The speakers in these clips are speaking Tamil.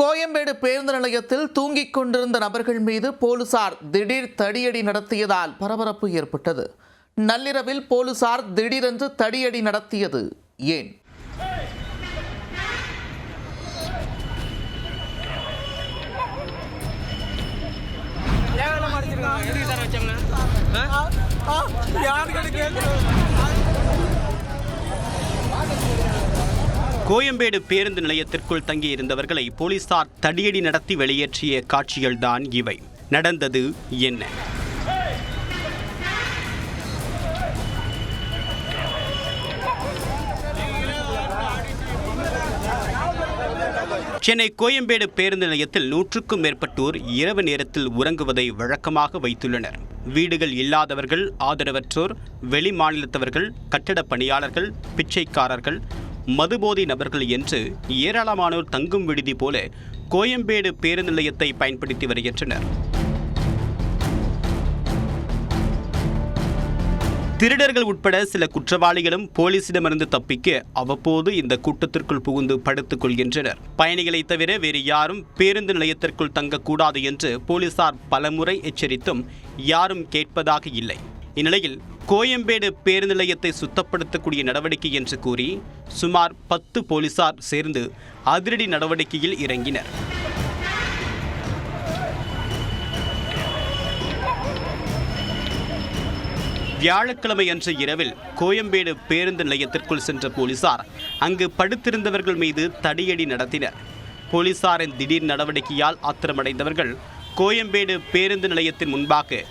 கோயம்பேடு பேருந்து நிலையத்தில் தூங்கிக் கொண்டிருந்த நபர்கள் மீது போலீசார் திடீர் தடியடி நடத்தியதால் பரபரப்பு ஏற்பட்டது. நள்ளிரவில் போலீசார் திடீரென்று தடியடி நடத்தியது ஏன்? கோயம்பேடு பேருந்து நிலையத்திற்குள் தங்கியிருந்தவர்களை போலீசார் தடியடி நடத்தி வெளியேற்றிய காட்சிகள்தான் இவை. நடந்தது என்ன? சென்னை கோயம்பேடு பேருந்து நிலையத்தில் 100க்கும் மேற்பட்டோர் இரவு நேரத்தில் உறங்குவதை வழக்கமாக வைத்துள்ளனர். வீடுகள் இல்லாதவர்கள், ஆதரவற்றோர், வெளி மாநிலத்தவர்கள், கட்டட பணியாளர்கள், பிச்சைக்காரர்கள், மதுபோதை நபர்கள் என்று ஏராளமானோர் தங்கும் விடுதி போல கோயம்பேடு பேருந்து நிலையத்தை பயன்படுத்தி வருகின்றனர். திருடர்கள் உட்பட சில குற்றவாளிகளும் போலீசிடமிருந்து தப்பிக்க அவ்வப்போது இந்த கூட்டத்திற்குள் புகுந்து படுத்துக் கொள்கின்றனர். பயணிகளை தவிர வேறு யாரும் பேருந்து நிலையத்திற்குள் தங்கக்கூடாது என்று போலீசார் பலமுறை எச்சரித்தும் யாரும் கேட்பதாக இல்லை. இந்நிலையில் கோயம்பேடு பேருந்து நிலையத்தை சுத்தப்படுத்தக்கூடிய நடவடிக்கை என்று கூறி சுமார் 10 போலீசார் சேர்ந்து அதிரடி நடவடிக்கையில் இறங்கினர். வியாழக்கிழமை அன்று இரவில் கோயம்பேடு பேருந்து நிலையத்திற்குள் சென்ற போலீசார் அங்கு படுத்திருந்தவர்கள் மீது தடியடி நடத்தினர். போலீசாரின் திடீர் நடவடிக்கையால் ஆத்திரமடைந்தவர்கள் கோயம்பேடு பேருந்து நிலையத்தின் முன்பாக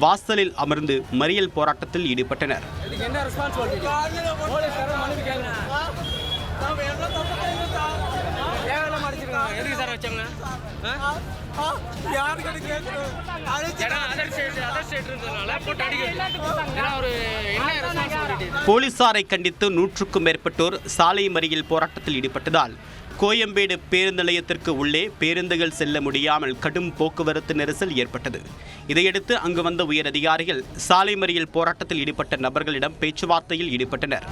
வாசலில் அமர்ந்து மறியல் போராட்டத்தில் ஈடுபட்டனர். போலீசாரை கண்டித்து 100க்கும் மேற்பட்டோர் சாலை மறியல் போராட்டத்தில் ஈடுபட்டதால் கோயம்பேடு பேருந்து நிலையத்திற்கு உள்ளே பேருந்துகள் செல்ல முடியாமல் கடும் போக்குவரத்து நெரிசல் ஏற்பட்டது. இதையடுத்து அங்கு வந்த உயரதிகாரிகள் சாலை மறியல் போராட்டத்தில் ஈடுபட்ட நபர்களிடம் பேச்சுவார்த்தையில் ஈடுபட்டனர்.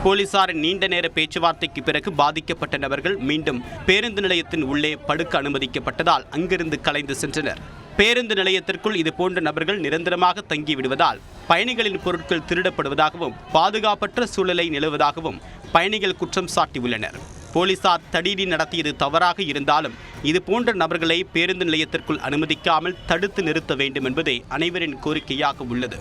போலீசாரின் நீண்ட நேர பேச்சுவார்த்தைக்கு பிறகு பாதிக்கப்பட்ட நபர்கள் மீண்டும் பேருந்து நிலையத்தின் உள்ளே படுக்க அனுமதிக்கப்பட்டதால் அங்கிருந்து கலைந்து சென்றனர். பேருந்து நிலையத்திற்குள் இதுபோன்ற நபர்கள் நிரந்தரமாக தங்கிவிடுவதால் பயணிகளின் பொருட்கள் திருடப்படுவதாகவும் பாதுகாப்பற்ற சூழலை நிலவுவதாகவும் பயணிகள் குற்றம் சாட்டியுள்ளனர். போலீசார் தடியடி நடத்தியது தவறாக இருந்தாலும் இதுபோன்ற நபர்களை பேருந்து நிலையத்திற்குள் அனுமதிக்காமல் தடுத்து நிறுத்த வேண்டும் என்பதே அனைவரின் கோரிக்கையாக உள்ளது.